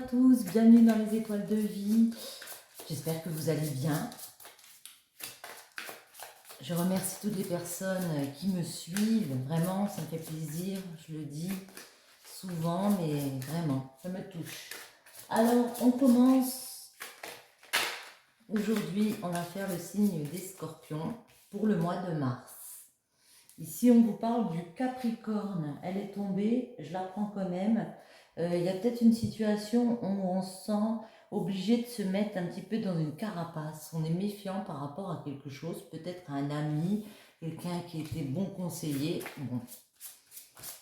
tous, bienvenue dans les étoiles de vie. J'espère que vous allez bien. Je remercie toutes les personnes qui me suivent, vraiment, ça me fait plaisir, je le dis souvent, mais vraiment, ça me touche. Alors, on commence. Aujourd'hui, on va faire le signe des scorpions pour le mois de mars. Ici, on vous parle du Capricorne. Elle est tombée, je la prends quand même. Il y a peut-être une situation où on se sent obligé de se mettre un petit peu dans une carapace. On est méfiant par rapport à quelque chose, peut-être un ami, quelqu'un qui était bon conseiller. Bon,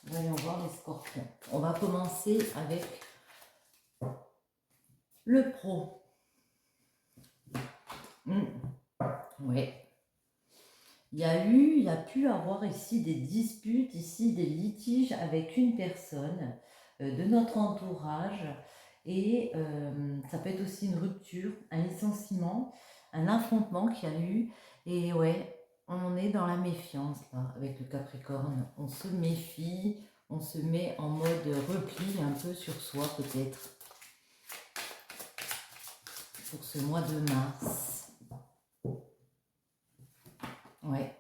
voyons voir les scorpions. On va commencer avec le pro. Ouais. Il y a pu avoir ici des disputes, ici des litiges avec une personne de notre entourage et ça peut être aussi une rupture, un licenciement, un affrontement qu'il y a eu et ouais, on est dans la méfiance là avec le Capricorne, on se méfie, on se met en mode repli un peu sur soi peut-être pour ce mois de mars. Ouais.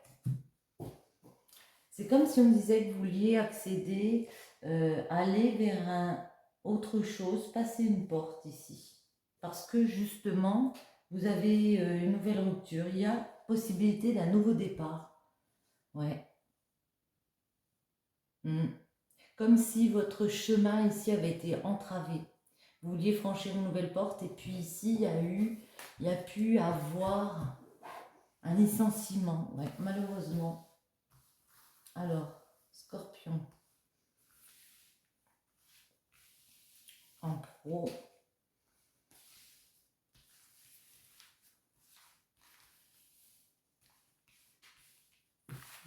C'est comme si on disait que vous vouliez accéder, aller vers autre chose, passer une porte ici. Parce que justement, vous avez une nouvelle rupture. Il y a possibilité d'un nouveau départ. Ouais. Comme si votre chemin ici avait été entravé. Vous vouliez franchir une nouvelle porte et puis ici, il y a pu avoir un licenciement. Ouais, malheureusement. Alors, Scorpion. En pro.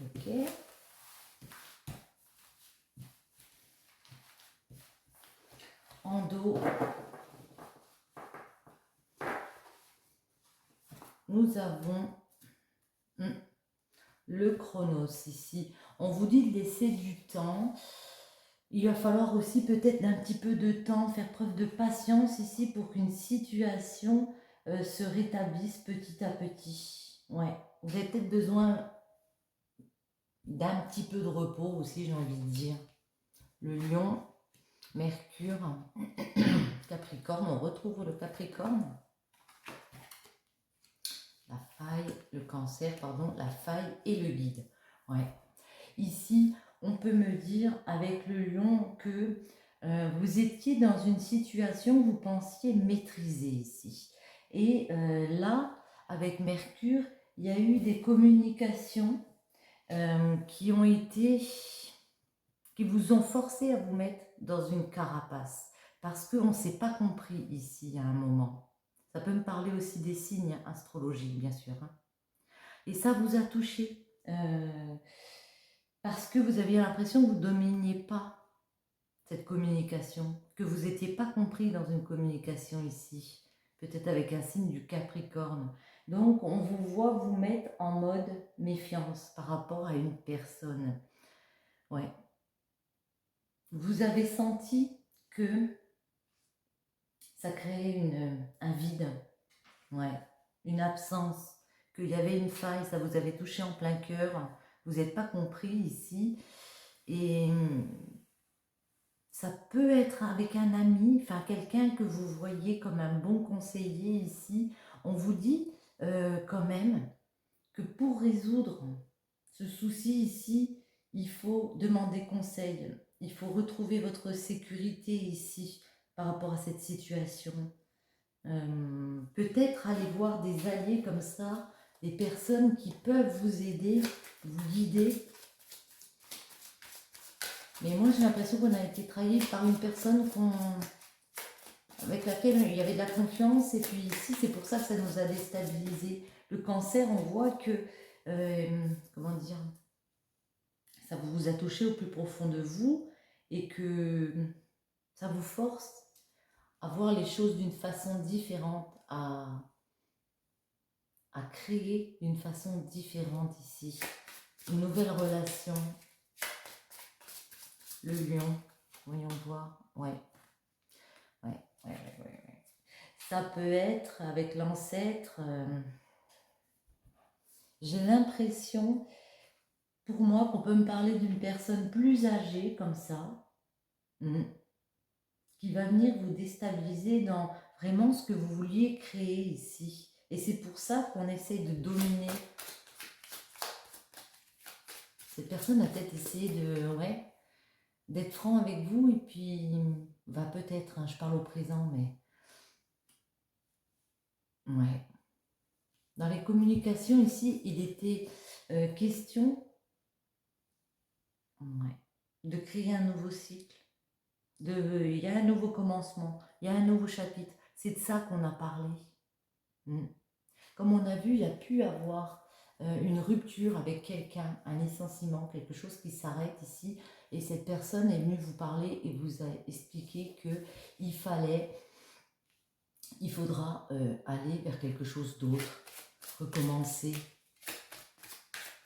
Ok. En dos, nous avons le Chronos ici. On vous dit de laisser du temps. Il va falloir aussi peut-être d'un petit peu de temps, faire preuve de patience ici pour qu'une situation se rétablisse petit à petit. Ouais, vous avez peut-être besoin d'un petit peu de repos aussi, j'ai envie de dire. Le Lion, Mercure, Capricorne, on retrouve le Capricorne. La faille, le Cancer, pardon, la faille et le guide. Ouais. Ici, on peut me dire avec le Lion que vous étiez dans une situation que vous pensiez maîtriser ici. Et là, avec Mercure, il y a eu des communications qui vous ont forcé à vous mettre dans une carapace. Parce qu'on ne s'est pas compris ici à un moment. Ça peut me parler aussi des signes astrologiques, bien sûr. Hein. Et ça vous a touché. Parce que vous aviez l'impression que vous ne dominiez pas cette communication, que vous n'étiez pas compris dans une communication ici, peut-être avec un signe du Capricorne. Donc, on vous voit vous mettre en mode méfiance par rapport à une personne. Ouais. Vous avez senti que ça créait un vide, ouais, une absence, qu'il y avait une faille, ça vous avait touché en plein cœur, vous n'êtes pas compris ici. Et ça peut être avec un ami, enfin quelqu'un que vous voyez comme un bon conseiller ici. On vous dit quand même que pour résoudre ce souci ici, il faut demander conseil. Il faut retrouver votre sécurité ici par rapport à cette situation. Peut-être aller voir des alliés comme ça, des personnes qui peuvent vous aider, vous guider. Mais moi, j'ai l'impression qu'on a été trahi par une personne avec laquelle il y avait de la confiance. Et puis ici, c'est pour ça que ça nous a déstabilisés. Le Cancer, on voit que, comment dire, ça vous a touché au plus profond de vous et que ça vous force à voir les choses d'une façon différente, à créer d'une façon différente ici. Une nouvelle relation. Le Lion, voyons voir, ouais. Ouais. Ouais, ouais, ouais. Ça peut être avec l'ancêtre. J'ai l'impression, pour moi, qu'on peut me parler d'une personne plus âgée comme ça, mm, qui va venir vous déstabiliser dans vraiment ce que vous vouliez créer ici. Et c'est pour ça qu'on essaie de dominer. Cette personne a peut-être essayé de, ouais, d'être franc avec vous et puis va peut-être, hein, je parle au présent, mais ouais. Dans les communications ici, il était question, ouais, de créer un nouveau cycle. Il y a un nouveau commencement, il y a un nouveau chapitre. C'est de ça qu'on a parlé. Mm. Comme on a vu, il y a pu avoir une rupture avec quelqu'un, un licenciement, quelque chose qui s'arrête ici. Et cette personne est venue vous parler et vous a expliqué qu'il il faudra aller vers quelque chose d'autre, recommencer.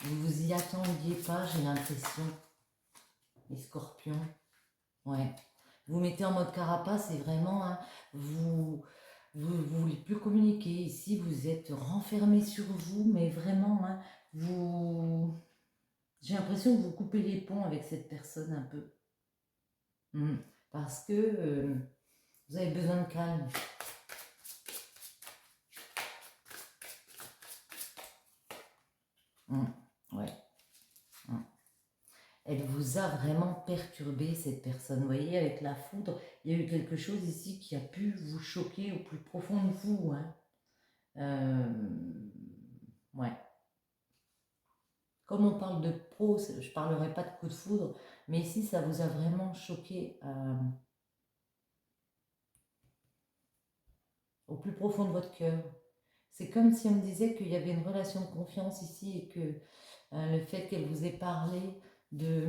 Vous vous y attendiez pas, j'ai l'impression. Les scorpions, ouais. Vous mettez en mode carapace et vraiment, hein, vous voulez plus communiquer. Ici, vous êtes renfermé sur vous, mais vraiment, hein, j'ai l'impression que vous coupez les ponts avec cette personne un peu. Parce que vous avez besoin de calme. Ouais. Elle vous a vraiment perturbé, cette personne. Vous voyez, avec la foudre, il y a eu quelque chose ici qui a pu vous choquer au plus profond de vous. Hein. Ouais. Comme on parle de pro, je ne parlerai pas de coup de foudre, mais ici, ça vous a vraiment choqué au plus profond de votre cœur. C'est comme si on me disait qu'il y avait une relation de confiance ici et que le fait qu'elle vous ait parlé de,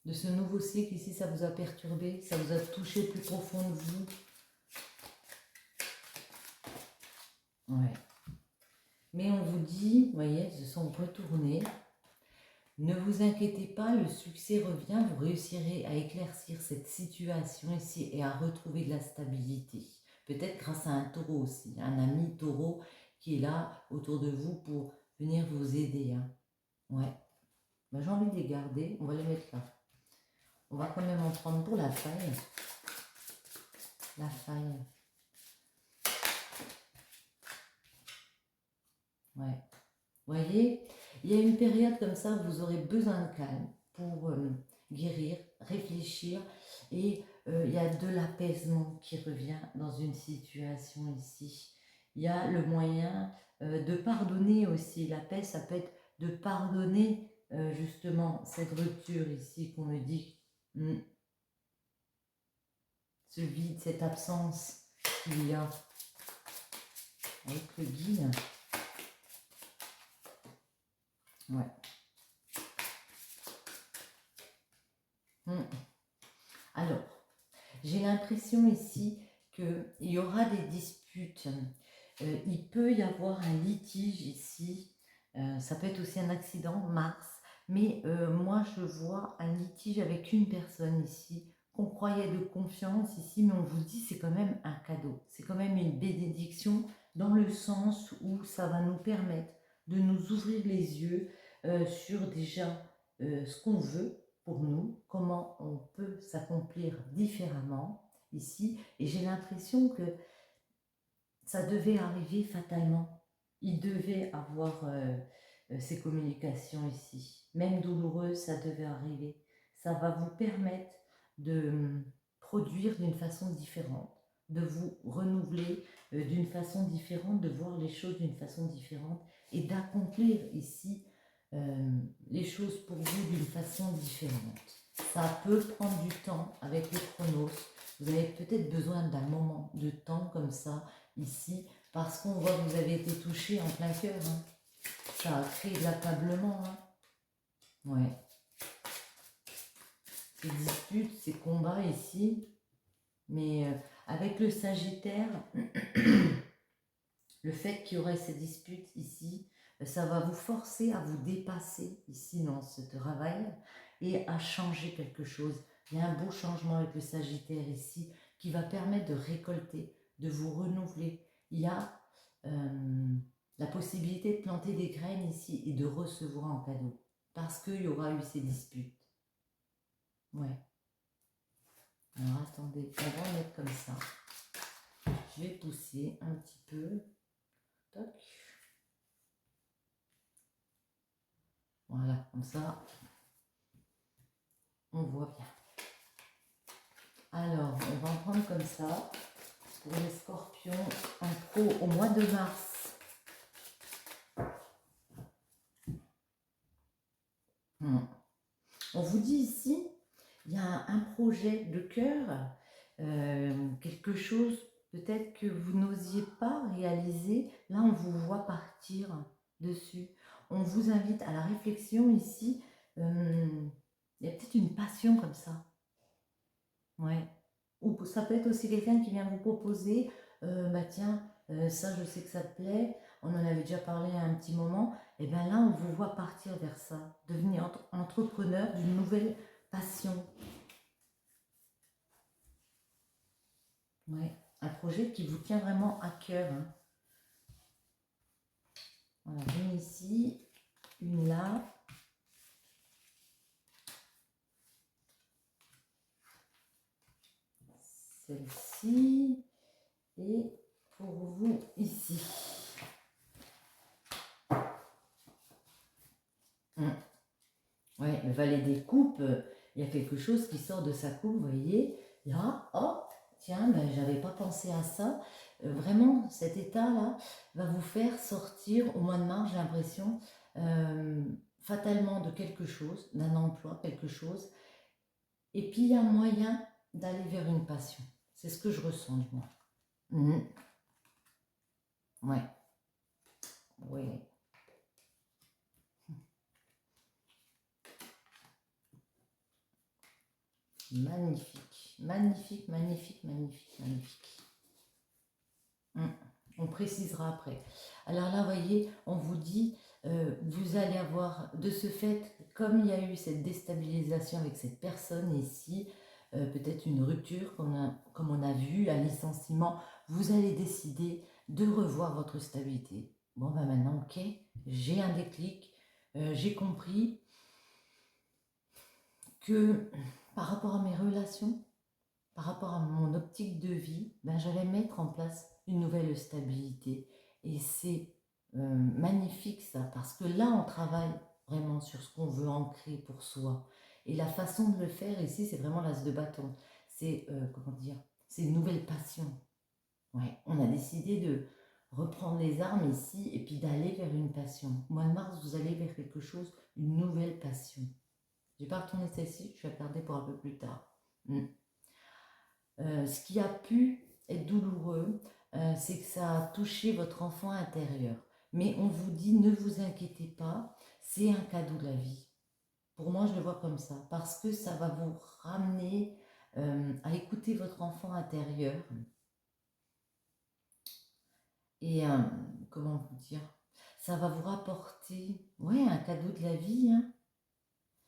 de ce nouveau cycle ici, ça vous a perturbé, ça vous a touché au plus profond de vous. Ouais. Mais on vous dit, vous voyez, ils se sont retournés. Ne vous inquiétez pas, le succès revient, vous réussirez à éclaircir cette situation ici et à retrouver de la stabilité. Peut-être grâce à un taureau aussi, un ami taureau qui est là autour de vous pour venir vous aider. Hein. Ouais. Ben, j'ai envie de les garder, on va les mettre là. On va quand même en prendre pour la faille. La faille. Ouais. Vous voyez, il y a une période comme ça où vous aurez besoin de calme pour guérir, réfléchir et il y a de l'apaisement qui revient dans une situation ici. Il y a le moyen de pardonner aussi. La paix, ça peut être de pardonner justement cette rupture ici qu'on me dit, ce vide, cette absence qu'il y a avec le guide. Ouais. Alors, j'ai l'impression ici qu'il y aura des disputes. Il peut y avoir un litige ici. Ça peut être aussi un accident, Mars. Mais moi, je vois un litige avec une personne ici qu'on croyait de confiance ici, mais on vous dit c'est quand même un cadeau. C'est quand même une bénédiction dans le sens où ça va nous permettre de nous ouvrir les yeux sur déjà ce qu'on veut pour nous, comment on peut s'accomplir différemment ici. Et j'ai l'impression que ça devait arriver fatalement. Il devait avoir ces communications ici. Même douloureuses, ça devait arriver. Ça va vous permettre de produire d'une façon différente, de vous renouveler d'une façon différente, de voir les choses d'une façon différente et d'accomplir ici les choses pour vous d'une façon différente. Ça peut prendre du temps avec le chronos. Vous avez peut-être besoin d'un moment de temps comme ça, ici, parce qu'on voit que vous avez été touché en plein cœur. Hein. Ça a créé de l'accablement. Hein. Ouais. Ces disputes, ces combats ici. Mais avec le Sagittaire, le fait qu'il y aurait ces disputes ici, ça va vous forcer à vous dépasser ici dans ce travail et à changer quelque chose. Il y a un beau changement avec le Sagittaire ici qui va permettre de récolter, de vous renouveler. Il y a la possibilité de planter des graines ici et de recevoir en cadeau. Parce qu'il y aura eu ces disputes. Ouais. Alors attendez, on va en mettre comme ça. Je vais pousser un petit peu. Toc. Voilà, comme ça, on voit bien. Alors, on va en prendre comme ça. Pour les scorpions en pro au mois de mars. On vous dit ici, il y a un projet de cœur, quelque chose peut-être que vous n'osiez pas réaliser. Là, on vous voit partir dessus. On vous invite à la réflexion ici. Il y a peut-être une passion comme ça. Ouais. Ou ça peut être aussi quelqu'un qui vient vous proposer, bah tiens, ça je sais que ça te plaît, on en avait déjà parlé à un petit moment, et bien là on vous voit partir vers ça, devenir entrepreneur d'une nouvelle passion. Ouais, un projet qui vous tient vraiment à cœur. Hein. Voilà, une ici, une là. Celle-ci, et pour vous ici. Ouais, le valet des coupes, il y a quelque chose qui sort de sa coupe, vous voyez. Là, hop, tiens, ben, j'avais pas pensé à ça. Vraiment, cet état-là va vous faire sortir au mois de mars, j'ai l'impression, fatalement de quelque chose, d'un emploi, quelque chose. Et puis, il y a moyen d'aller vers une passion. C'est ce que je ressens, du moins. Ouais. Ouais. Magnifique, magnifique, magnifique, magnifique, magnifique. On précisera après. Alors là, vous voyez, on vous dit, vous allez avoir, de ce fait, comme il y a eu cette déstabilisation avec cette personne ici, peut-être une rupture, comme on a vu, un licenciement, vous allez décider de revoir votre stabilité. Bon, ben maintenant, ok, j'ai un déclic, j'ai compris que par rapport à mes relations, par rapport à mon optique de vie, ben, j'allais mettre en place une nouvelle stabilité. Et c'est magnifique ça, parce que là, on travaille vraiment sur ce qu'on veut ancrer pour soi. Et la façon de le faire ici, c'est vraiment l'as de bâton. C'est, comment dire, c'est une nouvelle passion. Ouais, on a décidé de reprendre les armes ici et puis d'aller vers une passion. Au mois de mars, vous allez vers quelque chose, une nouvelle passion. Je vais pas retourner celle-ci, je vais la garder pour un peu plus tard. Ce qui a pu être douloureux, c'est que ça a touché votre enfant intérieur. Mais on vous dit, ne vous inquiétez pas, c'est un cadeau de la vie. Pour moi, je le vois comme ça, parce que ça va vous ramener à écouter votre enfant intérieur. Et comment vous dire, ça va vous rapporter, ouais, un cadeau de la vie. Hein.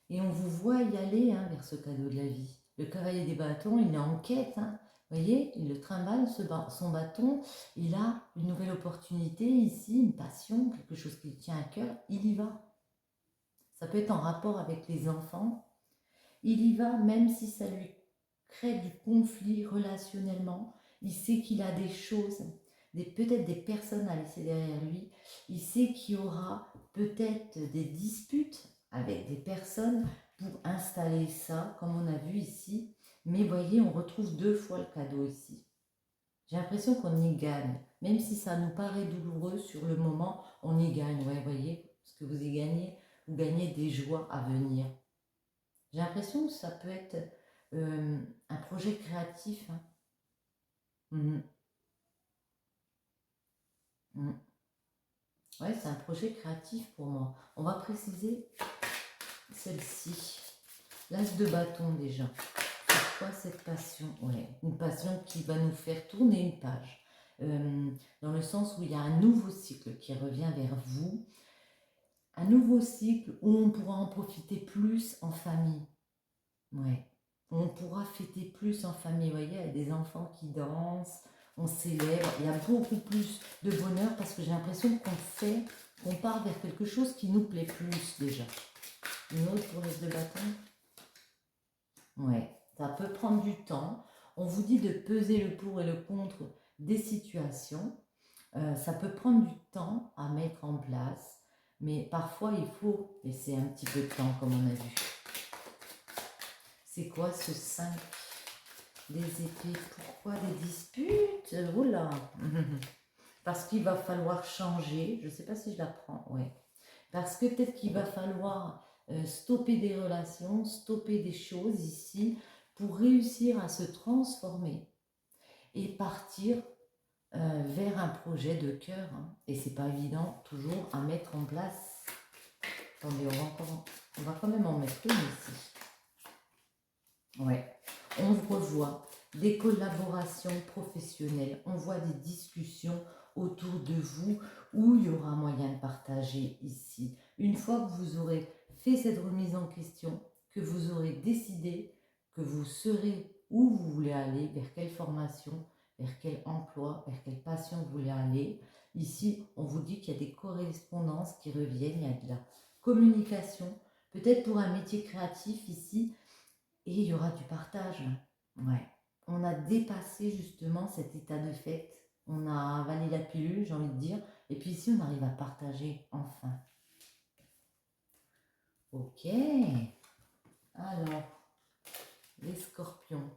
Et on vous voit y aller hein, vers ce cadeau de la vie. Le cavalier des bâtons, il est en quête. Hein. Vous voyez, il le trimballe, son bâton. Il a une nouvelle opportunité ici, une passion, quelque chose qui lui tient à cœur. Il y va. Ça peut être en rapport avec les enfants. Il y va même si ça lui crée du conflit relationnellement. Il sait qu'il a des choses, peut-être des personnes à laisser derrière lui. Il sait qu'il y aura peut-être des disputes avec des personnes pour installer ça, comme on a vu ici. Mais voyez, on retrouve deux fois le cadeau ici. J'ai l'impression qu'on y gagne. Même si ça nous paraît douloureux sur le moment, on y gagne. Ouais, voyez, ce que vous y gagnez, vous gagnez des joies à venir. J'ai l'impression que ça peut être un projet créatif. Hein. Ouais, c'est un projet créatif pour moi. On va préciser celle-ci. L'as de bâton déjà. C'est quoi cette passion? Ouais, une passion qui va nous faire tourner une page. Dans le sens où il y a un nouveau cycle qui revient vers vous. Un nouveau cycle où on pourra en profiter plus en famille. Ouais. On pourra fêter plus en famille, vous voyez, il y a des enfants qui dansent, on célèbre, il y a beaucoup plus de bonheur parce que j'ai l'impression qu'on part vers quelque chose qui nous plaît plus déjà. Une autre pour les 2 bâtons. Ouais, ça peut prendre du temps. On vous dit de peser le pour et le contre des situations. Ça peut prendre du temps à mettre en place, mais parfois il faut laisser un petit peu de temps comme on a vu. C'est quoi ce 5 des épées? Pourquoi des disputes? Oula. Parce qu'il va falloir changer. Je ne sais pas si je la prends. Ouais. Parce que peut-être qu'il va falloir stopper des relations, stopper des choses ici pour réussir à se transformer et partir vers un projet de cœur. Hein. Et c'est pas évident toujours à mettre en place. Attendez, on va quand même en mettre une ici. Ouais, on revoit des collaborations professionnelles, on voit des discussions autour de vous où il y aura moyen de partager ici. Une fois que vous aurez fait cette remise en question, que vous aurez décidé que vous serez où vous voulez aller, vers quelle formation, vers quel emploi, vers quelle passion vous voulez aller, ici on vous dit qu'il y a des correspondances qui reviennent, il y a de la communication, peut-être pour un métier créatif ici, et il y aura du partage. Ouais. On a dépassé justement cet état de fait. On a avalé la pilule, j'ai envie de dire. Et puis ici, on arrive à partager enfin. Ok. Alors, les scorpions.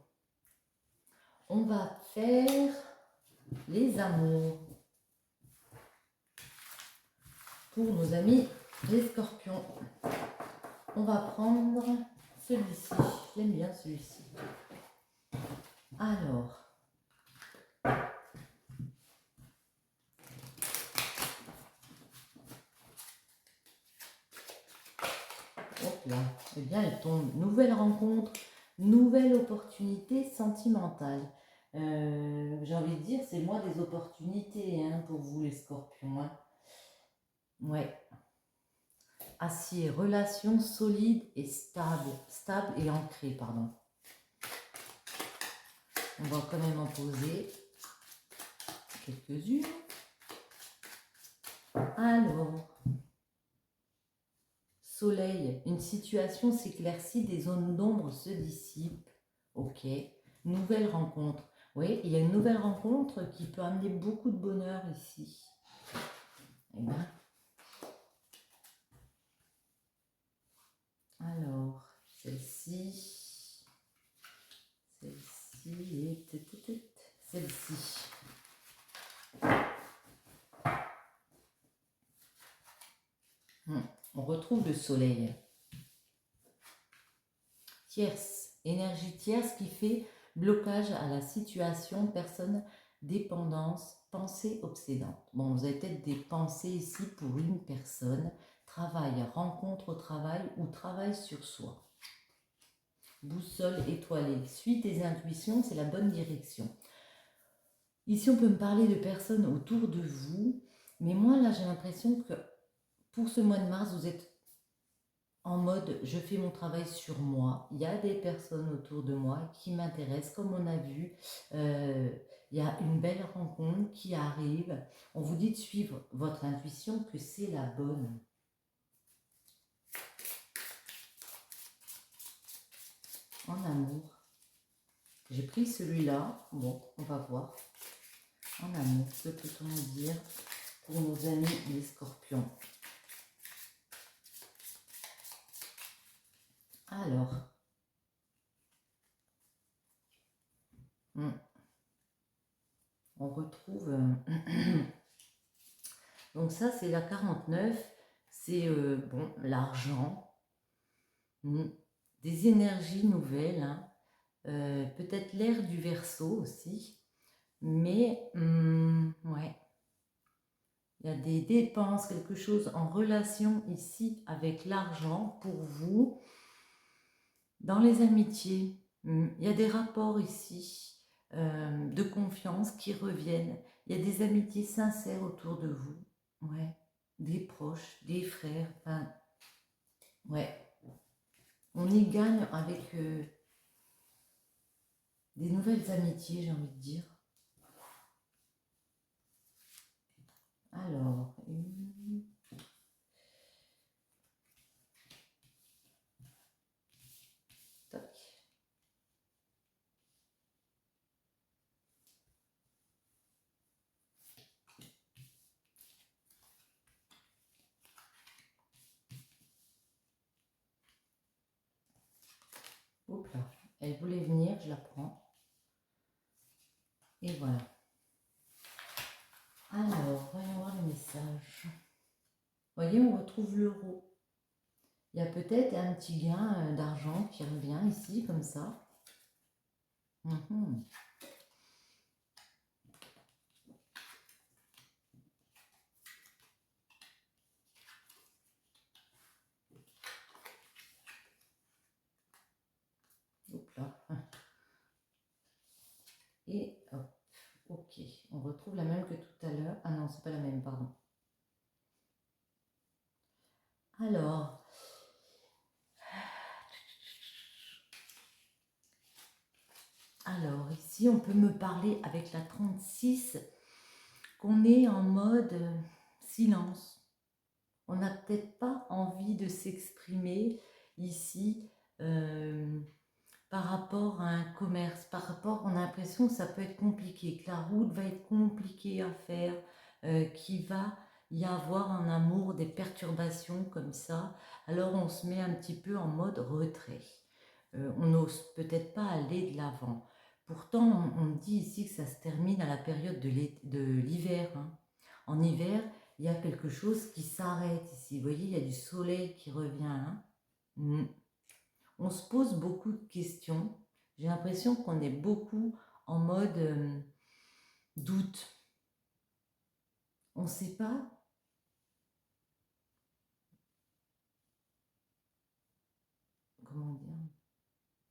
On va faire les amours. Pour nos amis, les scorpions. On va prendre celui-ci. J'aime bien celui-ci. Alors, hop là, eh bien elle tombe. Nouvelle rencontre, nouvelle opportunité sentimentale. J'ai envie de dire, c'est moi des opportunités hein, pour vous les scorpions. Hein. Ouais. Acier, relation solide et stable. Stable et ancrée, pardon. On va quand même en poser quelques-unes. Alors, soleil, une situation s'éclaircit, des zones d'ombre se dissipent. Ok. Nouvelle rencontre. Oui, il y a une nouvelle rencontre qui peut amener beaucoup de bonheur ici. Eh bien. Alors, celle-ci et celle-ci. On retrouve le soleil. Tierce, énergie tierce qui fait blocage à la situation, personne, dépendance, pensée obsédante. Bon, vous avez peut-être des pensées ici pour une personne, travail, rencontre au travail ou travail sur soi. Boussole étoilée, suis tes intuitions, c'est la bonne direction. Ici, on peut me parler de personnes autour de vous, mais moi, là, j'ai l'impression que pour ce mois de mars, vous êtes en mode je fais mon travail sur moi. Il y a des personnes autour de moi qui m'intéressent, comme on a vu. Il y a une belle rencontre qui arrive. On vous dit de suivre votre intuition, que c'est la bonne. En amour. J'ai pris celui-là. Bon, on va voir. En amour, que peut-on dire pour nos amis les scorpions? Alors, on retrouve... donc ça, c'est la 49. C'est bon, l'argent. Des énergies nouvelles. Hein. Peut-être l'ère du Verseau aussi. Mais, ouais. Il y a des dépenses, quelque chose en relation ici avec l'argent pour vous. Dans les amitiés, il y a des rapports ici de confiance qui reviennent. Il y a des amitiés sincères autour de vous. Ouais. Des proches, des frères. Enfin, ouais. On y gagne avec Des nouvelles amitiés, j'ai envie de dire. Alors, tac. Hop là. Elle voulait venir, je la prends. Et voilà. Alors, voyons voir le message. Vous voyez, on retrouve l'euro. Il y a peut-être un petit gain d'argent qui revient ici, comme ça. Hop là. Et hop. Ok. On retrouve la même que tout à l'heure. Ah non, c'est pas la même, pardon. Alors, ici, on peut me parler avec la 36 qu'on est en mode silence. On n'a peut-être pas envie de s'exprimer ici par rapport à un commerce, par rapport, on a l'impression que ça peut être compliqué, que la route va être compliquée à faire, qu'il va y avoir en amour des perturbations comme ça. Alors on se met un petit peu en mode retrait. On n'ose peut-être pas aller de l'avant. Pourtant, on dit ici que ça se termine à la période de l'hiver. Hein. En hiver, il y a quelque chose qui s'arrête ici. Vous voyez, il y a du soleil qui revient. Hein. On se pose beaucoup de questions. J'ai l'impression qu'on est beaucoup en mode doute. On ne sait pas comment dire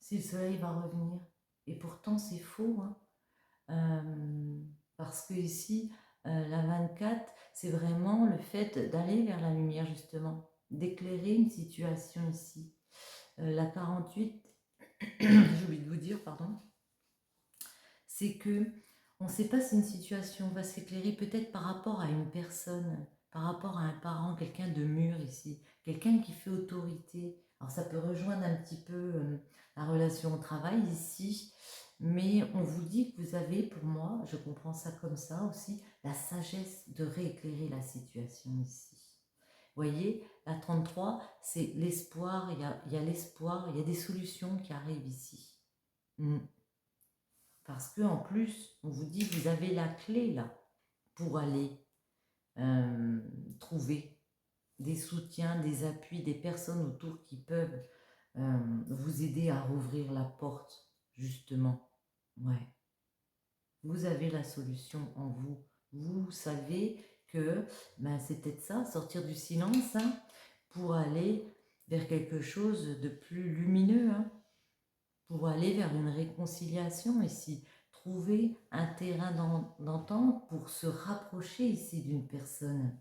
si le soleil va revenir. Et pourtant, c'est faux. Hein. Parce que ici, la 24, c'est vraiment le fait d'aller vers la lumière, justement, d'éclairer une situation ici. La 48, j'ai oublié de vous dire, pardon, c'est que on ne sait pas si une situation va s'éclairer peut-être par rapport à une personne, par rapport à un parent, quelqu'un de mûr ici, quelqu'un qui fait autorité. Alors ça peut rejoindre un petit peu la relation au travail ici, mais on vous dit que vous avez, pour moi, je comprends ça comme ça aussi, la sagesse de rééclairer la situation ici. Vous voyez, la 33, c'est l'espoir, il y a l'espoir, il y a des solutions qui arrivent ici. Parce que en plus, on vous dit, vous avez la clé là pour aller trouver des soutiens, des appuis, des personnes autour qui peuvent vous aider à rouvrir la porte, justement. Ouais. Vous avez la solution en vous. Vous savez que ben, c'est peut-être ça, sortir du silence hein, pour aller vers quelque chose de plus lumineux, hein, pour aller vers une réconciliation ici. Trouver un terrain d'entente pour se rapprocher ici d'une personne.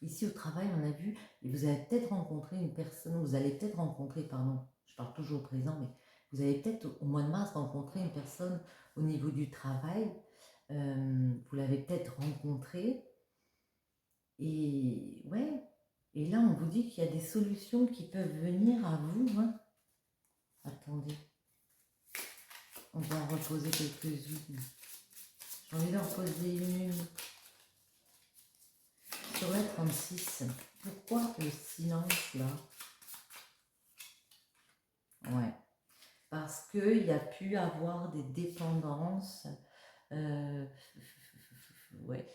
Ici au travail, on a vu, et vous avez peut-être rencontré une personne, vous allez peut-être rencontrer, pardon, je parle toujours au présent, mais vous allez peut-être au mois de mars rencontrer une personne au niveau du travail, vous l'avez peut-être rencontrée, et ouais, et là on vous dit qu'il y a des solutions qui peuvent venir à vous. Hein. Attendez, on va en reposer quelques-unes. J'ai envie d'en reposer une. Sur la 36, pourquoi le silence là? Ouais. Parce qu'il y a pu avoir des dépendances. Ouais.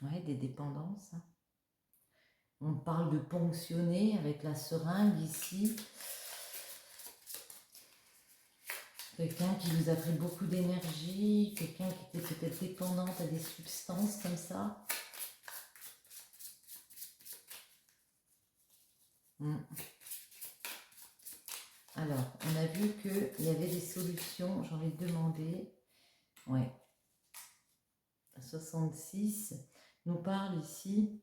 Ouais, des dépendances. Hein. On parle de ponctionner avec la seringue ici. Quelqu'un qui vous a pris beaucoup d'énergie, quelqu'un qui était peut-être dépendante à des substances comme ça. Alors, on a vu qu'il y avait des solutions, j'en ai demandé. Ouais. 66 nous parle ici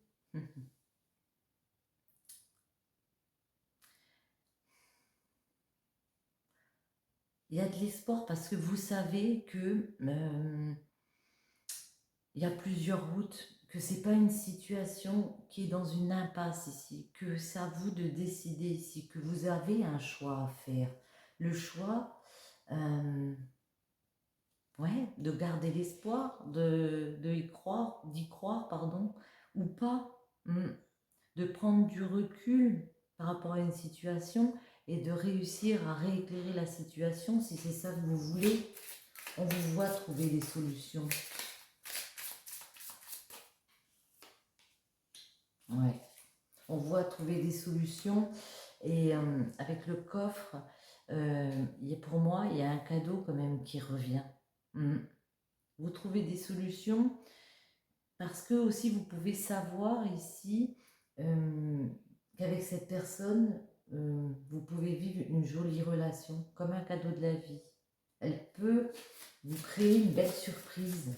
il y a de l'espoir parce que vous savez que il y a plusieurs routes, que c'est pas une situation qui est dans une impasse ici, que c'est à vous de décider ici, que vous avez un choix à faire. Le choix, ouais, de garder l'espoir, d'y croire, pardon, ou pas, de prendre du recul par rapport à une situation et de réussir à rééclairer la situation si c'est ça que vous voulez. On vous voit trouver des solutions. Ouais. On voit trouver des solutions et avec le coffre, pour moi, il y a un cadeau quand même qui revient. Vous trouvez des solutions parce que aussi vous pouvez savoir ici qu'avec cette personne, vous pouvez vivre une jolie relation, comme un cadeau de la vie. Elle peut vous créer une belle surprise.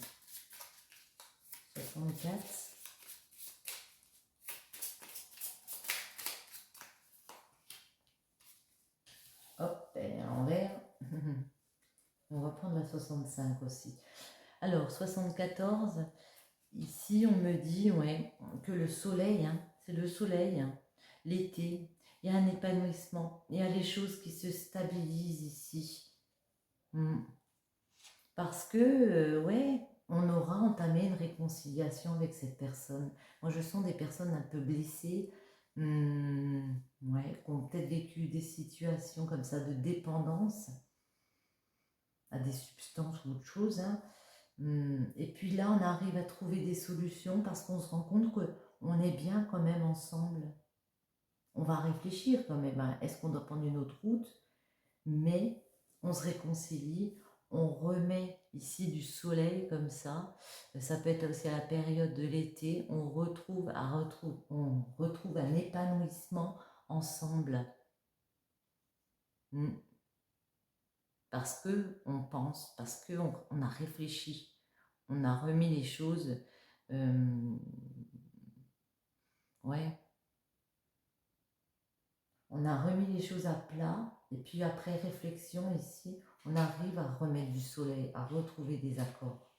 64. Hop, elle est à l'envers. On va prendre la 65 aussi. Alors, 74, ici on me dit ouais, que le soleil, c'est le soleil, l'été, il y a un épanouissement, il y a les choses qui se stabilisent ici. Parce que, ouais, on aura entamé une réconciliation avec cette personne. Moi, je sens des personnes un peu blessées, ouais, qui ont peut-être vécu des situations comme ça de dépendance à des substances ou autre chose. Et puis là, on arrive à trouver des solutions parce qu'on se rend compte qu'on est bien quand même ensemble. On va réfléchir quand même, est-ce qu'on doit prendre une autre route? Mais on se réconcilie, on remet ici du soleil comme ça. Ça peut être aussi à la période de l'été, on retrouve un épanouissement ensemble. Parce qu'on pense, parce qu'on a réfléchi, on a remis les choses, ouais, on a remis les choses à plat, et puis après réflexion ici, on arrive à remettre du soleil, à retrouver des accords.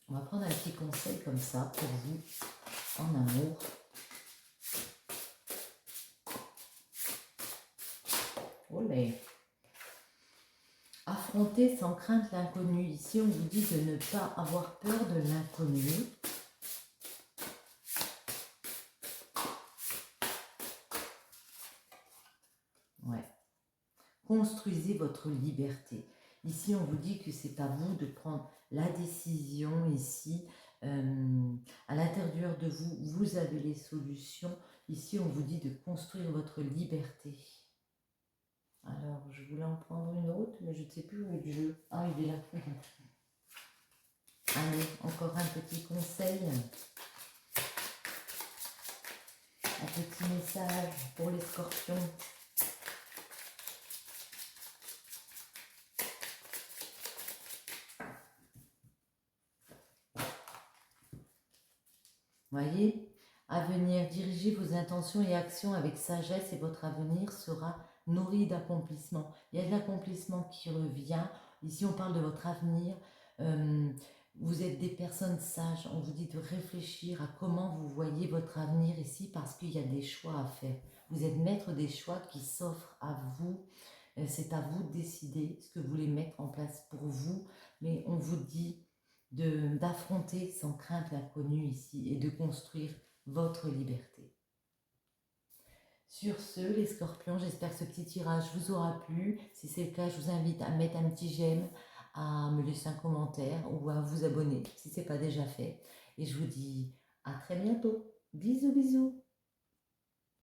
On va prendre un petit conseil comme ça pour vous, en amour. Olé. Affronter sans crainte l'inconnu. Ici, on vous dit de ne pas avoir peur de l'inconnu. Ouais. Construisez votre liberté. Ici, on vous dit que c'est à vous de prendre la décision ici. À l'intérieur de vous, vous avez les solutions. Ici, on vous dit de construire votre liberté. Alors, je voulais en prendre une autre, mais je ne sais plus où est le jeu. Ah, il est là. Allez, encore un petit conseil. Un petit message pour les scorpions. Voyez, à venir, dirigez vos intentions et actions avec sagesse et votre avenir sera nourri d'accomplissement. Il y a de l'accomplissement qui revient. Ici, on parle de votre avenir. Vous êtes des personnes sages. On vous dit de réfléchir à comment vous voyez votre avenir ici parce qu'il y a des choix à faire. Vous êtes maître des choix qui s'offrent à vous. C'est à vous de décider ce que vous voulez mettre en place pour vous. Mais on vous dit d'affronter sans crainte l'inconnu ici et de construire votre liberté. Sur ce, les scorpions, j'espère que ce petit tirage vous aura plu. Si c'est le cas, je vous invite à mettre un petit j'aime, à me laisser un commentaire ou à vous abonner si ce n'est pas déjà fait. Et je vous dis à très bientôt. Bisous, bisous.